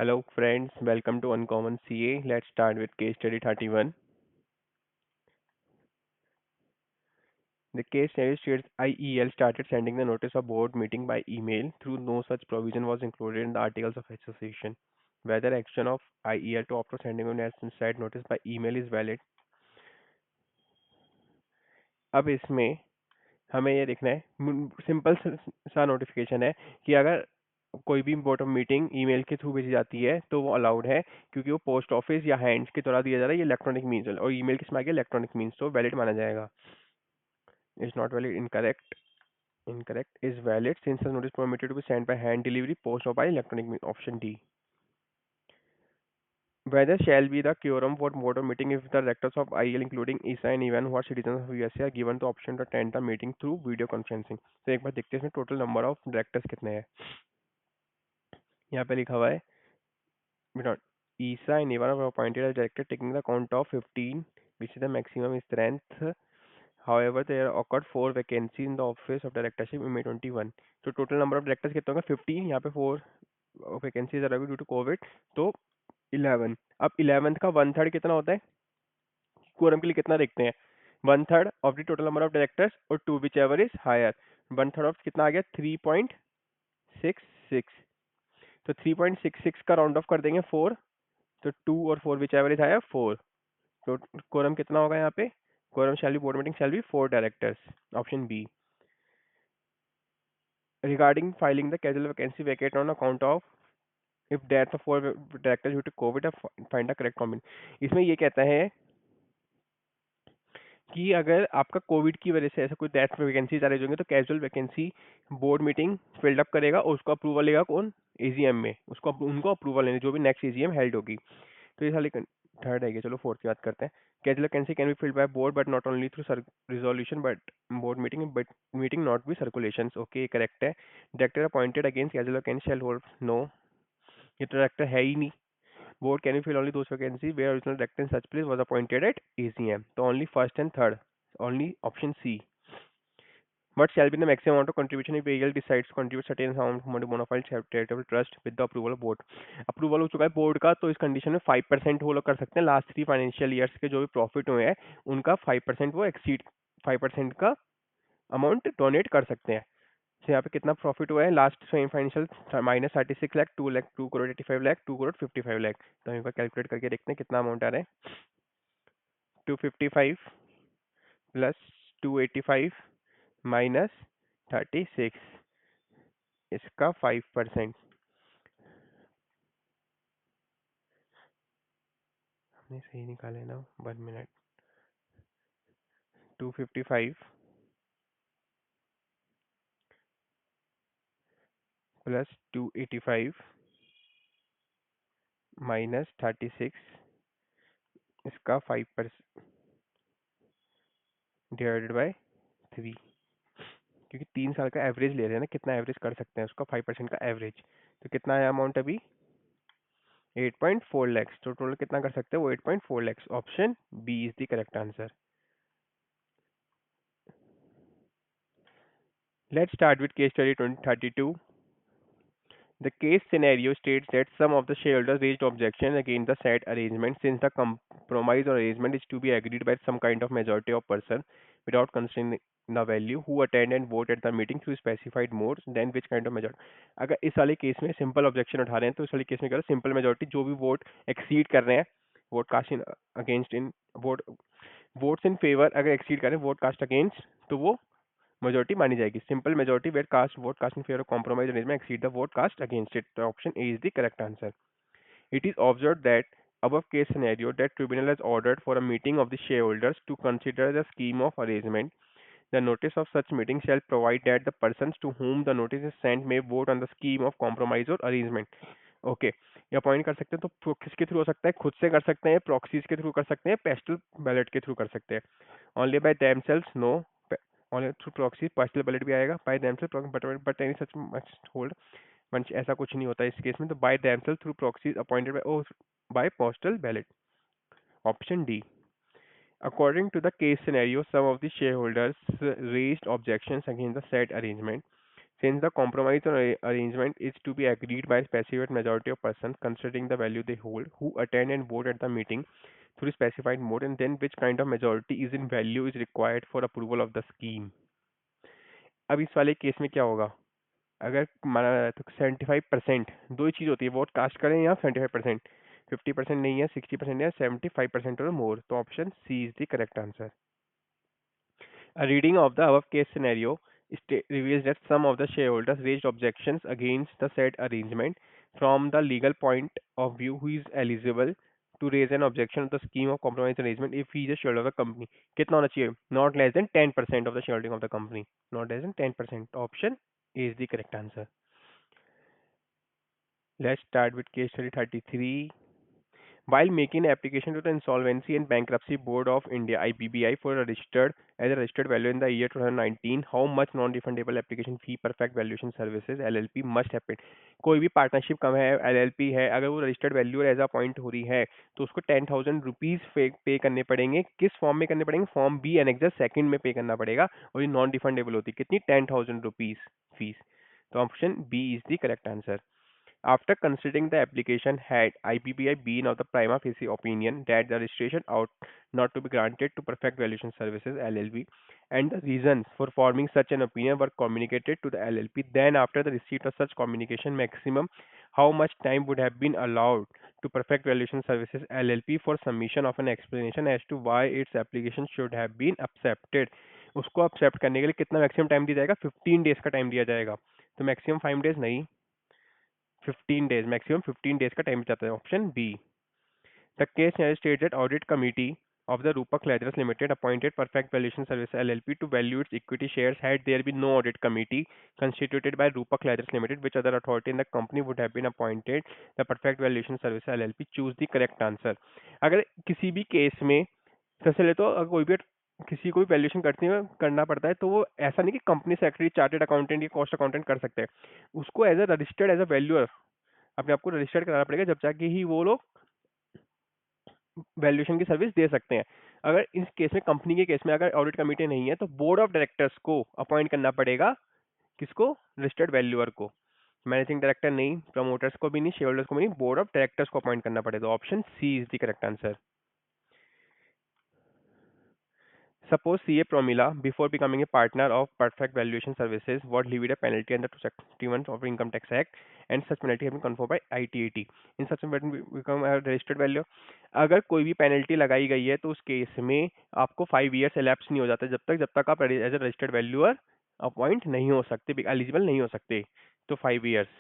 Hello friends, welcome to Uncommon CA. Let's start with case study 31. The case study states IEL started sending the notice of board meeting by email through no such provision was included in the articles of association. Whether action of IEL to opt for sending an said notice by email is valid. अब इसमें हमें ये देखना है simple सा notification है कि अगर कोई भी बोर्ड ऑफ मीटिंग ईमेल के थ्रू भेजी जाती है तो वो अलाउड है क्योंकि वो पोस्ट ऑफिस या हैंड्स के द्वारा दिया जा रहा है ये इलेक्ट्रॉनिक मीन्स और ईमेल किसमें आ गया इलेक्ट्रॉनिक मीन्स तो वैलिड माना जाएगा. Is not valid incorrect is valid since the notice permitted to be sent by hand delivery post or by electronic means. Option D. Whether shall be the quorum for board of meeting if the directors of IEL including ISA and even who are citizens of USA are given the option to attend the meeting through video conferencing. तो एक बार देखते हैं इसमें total number of directors कितने हैं. यहाँ पे लिखा हुआ है Not ISA and even were appointed as director taking the count of 15 which is the maximum strength. However, there occurred 4 vacancies in the office of directorship in May 21. तो total number of directors कितने होंगे 15. यहाँ पे 4 vacancies arrive due to Covid तो 11. अब 11th का 1/3 कितना होता है क्वोरम के लिए कितना देखते हैं 1/3 of the total number of directors और 2 whichever is higher 1/3 of कितना आ गया 3.66. तो 3.66 का राउंड ऑफ कर देंगे 4 तो 2 और 4 विच एवर इज हायर 4. तो क्वोरम कितना होगा यहाँ पे quorum shall be board meeting shall be 4 directors. Option B. Regarding filing the casual vacancy vacate on account of if death of 4 directors due to COVID, find the correct combination. इसमें ये कहता है कि अगर आपका कोविड की वजह से ऐसा कोई डेथ वैकेंसी आ रही होंगे तो casual vacancy board meeting filled up करेगा और उसको अप्रूवल लेगा कौन एजीएम में उसको उनको अप्रूवल लेने जो भी नेक्स्ट एजीएम हेल्ड होगी. तो ये साली थर्ड है. चलो फोर्थ की बात करते हैं. Casual vacancy can be filled by board but not only through resolution but board meeting but meeting not be circulation. Okay correct है. Director appointed against casual vacancy shall hold no. ये तो director है ही नहीं. Board can fill only those vacancies where original director in such place was appointed at ACM. So only first and third. Only option C. What shall be the maximum amount of contribution if AEL decides to contribute certain amount of bona fide charitable trust with the approval of board? Approval हो चुका है board का तो इस condition में 5% वो लोग कर सकते हैं. लास्ट 3 फाइनेंशियल ईयर्स के जो भी प्रॉफिट हुए हैं उनका 5% वो एक्सीड 5% का अमाउंट डोनेट कर सकते हैं. तो यहाँ पे कितना प्रॉफिट हुआ है लास्ट फाइनेंशियल -36 लाख 2 लाख 2 करोड़ 85 लाख 2 करोड़ 55 लाख. तो हम एक बार कैलकुलेट करके देखते हैं कितना अमाउंट आ रहा है 255 प्लस 285 -36 इसका 5%. हमने सही निकाला है ना 1 मिनट 255 प्लस 285 -36 इसका 5% डिवाइडेड बाय 3 क्योंकि 3 साल का एवरेज ले रहे हैं ना कितना एवरेज कर सकते हैं उसका 5% का एवरेज. तो कितना है अमाउंट अभी 8.4 lakhs. तो टोटल कितना कर सकते हैं वो 8.4 lakhs. Option B is the correct answer. Let's start with case study 2032. The case scenario states that some of the shareholders raised objection against the said arrangement since the compromise or arrangement is to be agreed by some kind of majority of person without considering the value who attend and vote at the meeting through specified modes then which kind of majority. अगर इस वाले case में simple objection उठा रहे हैं तो इस वाले केस में क्या सिंपल मेजोरिटी जो भी वोट एक्सीड कर रहे हैं vote cast in against in vote votes in favour अगर एक्सीड करें वोट कास्ट अगेंस्ट तो वो majority मानी जाएगी. Simple majority where cast vote cast in favour of compromise arrangement exceed the vote cast against it. Option A is the correct answer. It is observed that above case scenario that tribunal has ordered for a meeting of the shareholders to consider the scheme of arrangement. The notice of such meeting shall provide that the persons to whom the notice is sent may vote on the scheme of compromise or arrangement. Okay ये appoint कर सकते हैं तो किसके through हो सकता है खुद से कर सकते हैं प्रॉक्सीज के थ्रू कर सकते हैं पेस्टल बैलेट के थ्रू कर सकते हैं. Only by themselves no. Only through proxy postal ballot भी आएगा by themselves but any such must hold वंश ऐसा कुछ नहीं होता इस केस में. तो by themselves through proxies appointed by postal ballot. Option D. According to the case scenario, some of the shareholders raised objections against the said arrangement Since the compromise or arrangement is to be agreed by a specified majority of persons considering the value they hold, who attend and vote at the meeting through specified mode, and then which kind of majority is in value is required for approval of the scheme. अब इस वाले case में क्या होगा? अगर माना जाए तो 75%, दो ही चीज़ होती है, वोट कास्ट करें या 75%, 50% नहीं है, 60% है, 75% और मोर, तो option C is the correct answer. A reading of the above case scenario reveals that some of the shareholders raised objections against the said arrangement. From the legal point of view, who is eligible to raise an objection to the scheme of compromise arrangement if he is a shareholder of the company? कितना होना चाहिए? Not less than 10% of the shareholding of the company. Not less than 10%. Option A is the correct answer. Let's start with case study 33. While making an application to the Insolvency and Bankruptcy Board of India (IBBI) for a registered as a registered value in the year 2019, how much non-refundable application fee Perfect Valuation Services LLP must have paid? कोई भी partnership कम है, LLP है, अगर वो registered value as appoint हो रही है तो उसको 10,000 रुपीज पे करने पड़ेंगे. किस फॉर्म में करने पड़ेंगे? फॉर्म बी एनेक्सर सेकंड में पे करना पड़ेगा और ये नॉन रिफंडेबल होती है. कितनी? 10,000 रुपीज फीस. तो option B is the correct answer. After considering the application, had IBBI been of the prima facie opinion that the registration ought not to be granted to Perfect Valuation Services LLP, and the reasons for forming such an opinion were communicated to the LLP, then after the receipt of such communication, maximum how much time would have been allowed to Perfect Valuation Services LLP for submission of an explanation as to why its application should have been accepted? उसको accept करने के लिए कितना maximum time दिया जाएगा? 15 days का time दिया जाएगा. तो मैक्सिमम 5 डेज नहीं, 15 days, maximum 15 days का टाइम चाहते हैं. Option B. The case states that audit committee of the Rupak Leathers Limited appointed Perfect Valuation Service LLP to value its equity shares. Had there been no audit committee constituted by Rupak Leathers Limited, which other authority in the company would have been appointed? The Perfect Valuation Service LLP. Choose the correct answer. अगर किसी भी case में सबसे ले तो अगर कोई भी किसी को भी वैल्यूएशन करते हुए करना पड़ता है तो वो ऐसा नहीं कि कंपनी सेक्रेटरी, चार्टेड अकाउंटेंट या कॉस्ट अकाउंटेंट कर सकते हैं. उसको as a registered as a valuer अपने आप को रजिस्टर्ड कराना पड़ेगा, जब जाके ही वो लोग वैल्यूएशन की सर्विस दे सकते हैं. अगर इस केस में, कंपनी के केस में, अगर ऑडिट कमेटी नहीं है तो बोर्ड ऑफ डायरेक्टर्स को अपॉइंट करना पड़ेगा. किसको? रजिस्टर्ड वैल्यूअर को. मैनेजिंग डायरेक्टर नहीं, प्रमोटर्स को भी नहीं, शेयर होल्डर्स को भी नहीं, बोर्ड ऑफ डायरेक्टर्स को अपॉइंट करना पड़ेगा. Option C is the correct answer. Suppose CA Promila, before becoming a partner of Perfect Valuation Services, was levied a penalty under 261 of Income Tax Act, and such penalty has been confirmed by ITAT. In such a way, become a registered value. अगर कोई भी penalty लगाई गई है तो उस case में आपको 5 years elapse नहीं हो जाता जब तक आप as a registered valuer appoint नहीं हो सकते, एलिजिबल नहीं हो सकते. तो 5 years.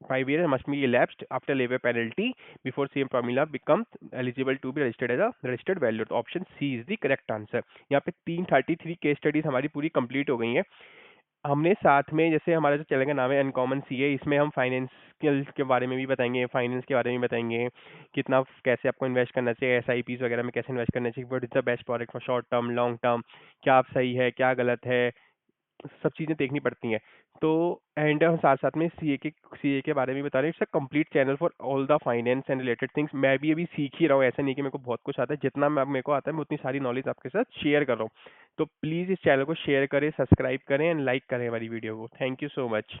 5 years must be elapsed after labor penalty before CM Pramila becomes eligible to be registered as a registered value. तो option C is the correct answer. यहाँ पे 333 केस स्टडीज हमारी पूरी कंप्लीट हो गई हैं. हमने साथ में, जैसे हमारा जो चैनल का नाम है अनकॉमन सीए, इसमें हम फाइनेंस के बारे में भी बताएंगे, फाइनेंस के बारे में भी बताएंगे, कितना कैसे आपको इन्वेस्ट करना चाहिए, एसआईपीज वगैरह में कैसे इन्वेस्ट करना चाहिए, what is the best product for short term, long term, क्या आप सही है, क्या गलत है, सब चीज़ें देखनी पड़ती हैं. तो एंड हम साथ साथ में सीए के बारे में बता रहे हैं. It's a complete channel for all the finance and related things. मैं भी अभी सीख ही रहा हूँ, ऐसा नहीं कि मेरे को बहुत कुछ आता है. जितना मेरे को आता है मैं उतनी सारी नॉलेज आपके साथ शेयर कर रहा हूँ. तो प्लीज़ इस चैनल को शेयर करें, सब्सक्राइब करें एंड लाइक करें हमारी वीडियो को. Thank you so much.